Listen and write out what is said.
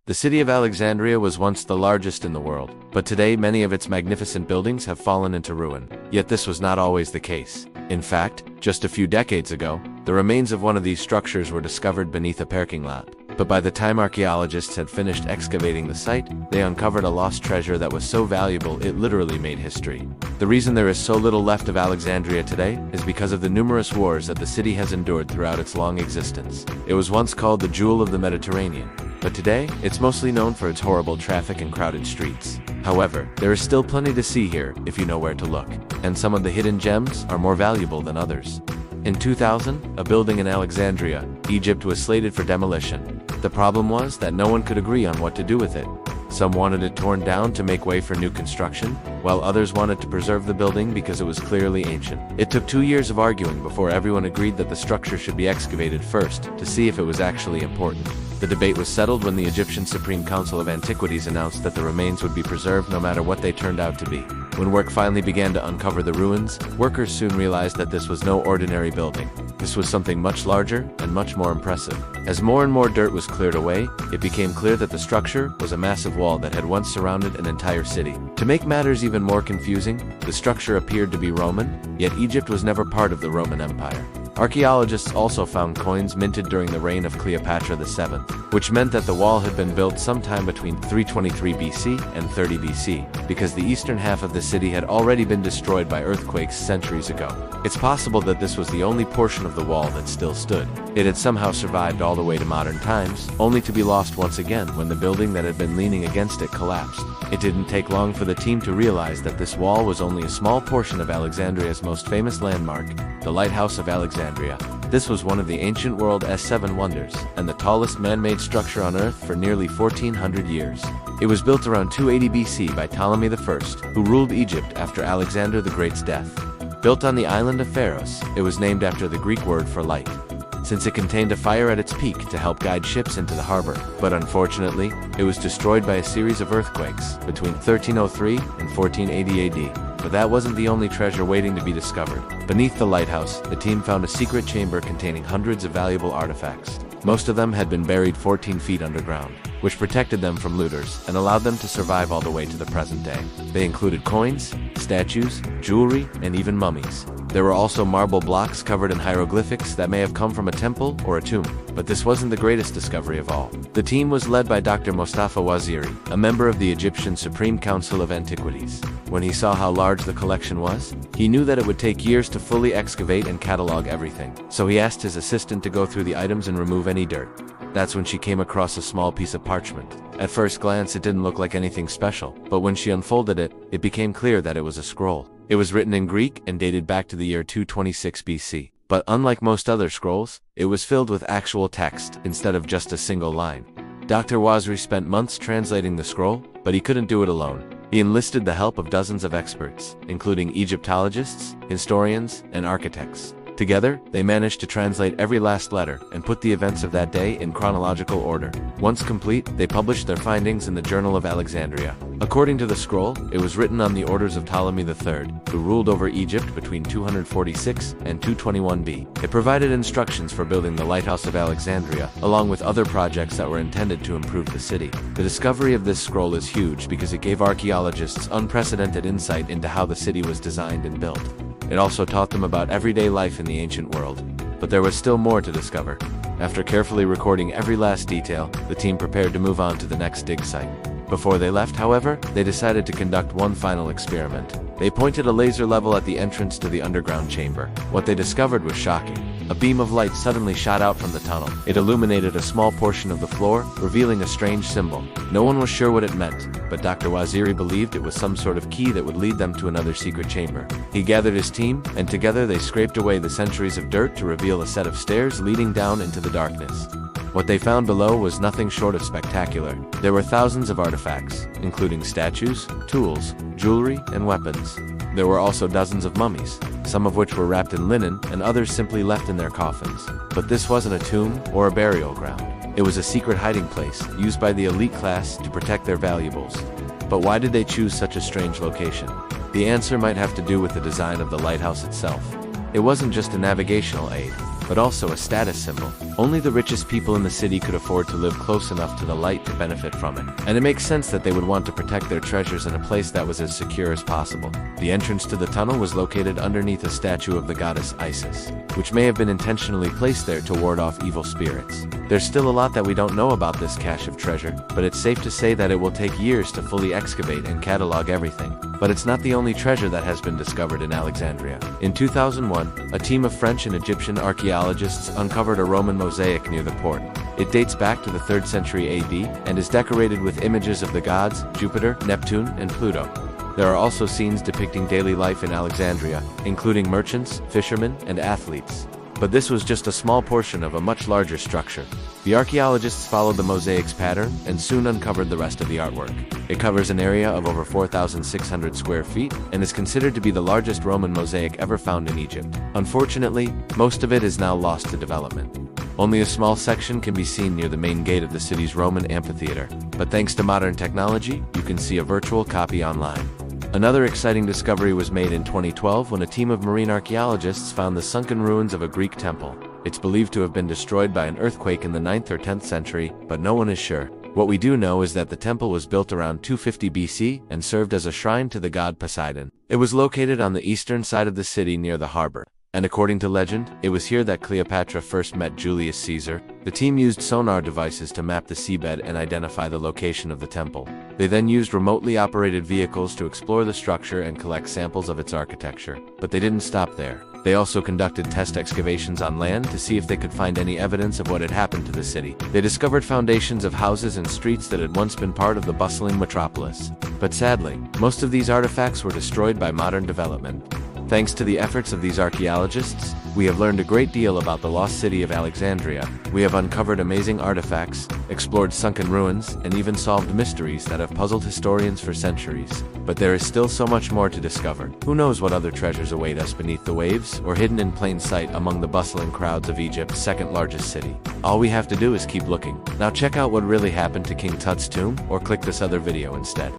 The city of Alexandria was once the largest in the world, but today many of its magnificent buildings have fallen into ruin. Yet this was not always the case. In fact, just a few decades ago, the remains of one of these structures were discovered beneath a parking lot. But by the time archaeologists had finished excavating the site, they uncovered a lost treasure that was so valuable it literally made history. The reason there is so little left of Alexandria today is because of the numerous wars that the city has endured throughout its long existence. It was once called the Jewel of the Mediterranean, but today, it's mostly known for its horrible traffic and crowded streets. However, there is still plenty to see here if you know where to look, and some of the hidden gems are more valuable than others. In 2000, a building in Alexandria, Egypt was slated for demolition. The problem was that no one could agree on what to do with it. Some wanted it torn down to make way for new construction, while others wanted to preserve the building because it was clearly ancient. It took 2 years of arguing before everyone agreed that the structure should be excavated first to see if it was actually important. The debate was settled when the Egyptian Supreme Council of Antiquities announced that the remains would be preserved no matter what they turned out to be. When work finally began to uncover the ruins, workers soon realized that this was no ordinary building. This was something much larger and much more impressive. As more and more dirt was cleared away, it became clear that the structure was a massive wall that had once surrounded an entire city. To make matters even more confusing, the structure appeared to be Roman, yet Egypt was never part of the Roman Empire. Archaeologists also found coins minted during the reign of Cleopatra VII, which meant that the wall had been built sometime between 323 BC and 30 BC, because the eastern half of the city had already been destroyed by earthquakes centuries ago. It's possible that this was the only portion of the wall that still stood. It had somehow survived all the way to modern times, only to be lost once again when the building that had been leaning against it collapsed. It didn't take long for the team to realize that this wall was only a small portion of Alexandria's most famous landmark, the Lighthouse of Alexandria. This was one of the ancient world's 7 wonders, and the tallest man-made structure on Earth for nearly 1400 years. It was built around 280 BC by Ptolemy I, who ruled Egypt after Alexander the Great's death. Built on the island of Pharos, it was named after the Greek word for light, since it contained a fire at its peak to help guide ships into the harbor. But unfortunately, it was destroyed by a series of earthquakes between 1303 and 1480 AD. But that wasn't the only treasure waiting to be discovered. Beneath the lighthouse, the team found a secret chamber containing hundreds of valuable artifacts. Most of them had been buried 14 feet underground, which protected them from looters and allowed them to survive all the way to the present day. They included coins, statues, jewelry, and even mummies. There were also marble blocks covered in hieroglyphics that may have come from a temple or a tomb. But this wasn't the greatest discovery of all. The team was led by Dr. Mostafa Waziri, a member of the Egyptian Supreme Council of Antiquities. When he saw how large the collection was, he knew that it would take years to fully excavate and catalog everything. So he asked his assistant to go through the items and remove any dirt. That's when she came across a small piece of parchment. At first glance, it didn't look like anything special, but when she unfolded it, it became clear that it was a scroll. It was written in Greek and dated back to the year 226 BC. But unlike most other scrolls, it was filled with actual text instead of just a single line. Dr. Wazri spent months translating the scroll, but he couldn't do it alone. He enlisted the help of dozens of experts, including Egyptologists, historians, and architects. Together, they managed to translate every last letter and put the events of that day in chronological order. Once complete, they published their findings in the Journal of Alexandria. According to the scroll, it was written on the orders of Ptolemy III, who ruled over Egypt between 246 and 221 B. It provided instructions for building the Lighthouse of Alexandria, along with other projects that were intended to improve the city. The discovery of this scroll is huge because it gave archaeologists unprecedented insight into how the city was designed and built. It also taught them about everyday life in the ancient world. But there was still more to discover. After carefully recording every last detail, the team prepared to move on to the next dig site. Before they left, however, they decided to conduct one final experiment. They pointed a laser level at the entrance to the underground chamber. What they discovered was shocking. A beam of light suddenly shot out from the tunnel. It illuminated a small portion of the floor, revealing a strange symbol. No one was sure what it meant, but Dr. Waziri believed it was some sort of key that would lead them to another secret chamber. He gathered his team, and together they scraped away the centuries of dirt to reveal a set of stairs leading down into the darkness. What they found below was nothing short of spectacular. There were thousands of artifacts, including statues, tools, jewelry, and weapons. There were also dozens of mummies, some of which were wrapped in linen and others simply left in their coffins. But this wasn't a tomb or a burial ground. It was a secret hiding place used by the elite class to protect their valuables. But why did they choose such a strange location? The answer might have to do with the design of the lighthouse itself. It wasn't just a navigational aid. but also a status symbol. Only the richest people in the city could afford to live close enough to the light to benefit from it. And it makes sense that they would want to protect their treasures in a place that was as secure as possible. The entrance to the tunnel was located underneath a statue of the goddess Isis, which may have been intentionally placed there to ward off evil spirits. There's still a lot that we don't know about this cache of treasure, but it's safe to say that it will take years to fully excavate and catalog everything. But it's not the only treasure that has been discovered in Alexandria. In 2001, a team of French and Egyptian archaeologists uncovered a Roman mosaic near the port. It dates back to the 3rd century AD and is decorated with images of the gods, Jupiter, Neptune, and Pluto. There are also scenes depicting daily life in Alexandria, including merchants, fishermen, and athletes. But this was just a small portion of a much larger structure. The archaeologists followed the mosaic's pattern and soon uncovered the rest of the artwork. It covers an area of over 4,600 square feet and is considered to be the largest Roman mosaic ever found in Egypt. Unfortunately, most of it is now lost to development. Only a small section can be seen near the main gate of the city's Roman amphitheater, but thanks to modern technology, you can see a virtual copy online. Another exciting discovery was made in 2012 when a team of marine archaeologists found the sunken ruins of a Greek temple. It's believed to have been destroyed by an earthquake in the 9th or 10th century, but no one is sure. What we do know is that the temple was built around 250 BC and served as a shrine to the god Poseidon. It was located on the eastern side of the city near the harbor. And according to legend, it was here that Cleopatra first met Julius Caesar. The team used sonar devices to map the seabed and identify the location of the temple. They then used remotely operated vehicles to explore the structure and collect samples of its architecture. But they didn't stop there. They also conducted test excavations on land to see if they could find any evidence of what had happened to the city. They discovered foundations of houses and streets that had once been part of the bustling metropolis. But sadly, most of these artifacts were destroyed by modern development. Thanks to the efforts of these archaeologists, we have learned a great deal about the lost city of Alexandria. We have uncovered amazing artifacts, explored sunken ruins, and even solved mysteries that have puzzled historians for centuries. But there is still so much more to discover. Who knows what other treasures await us beneath the waves, or hidden in plain sight among the bustling crowds of Egypt's second largest city. All we have to do is keep looking. Now check out what really happened to King Tut's tomb, or click this other video instead.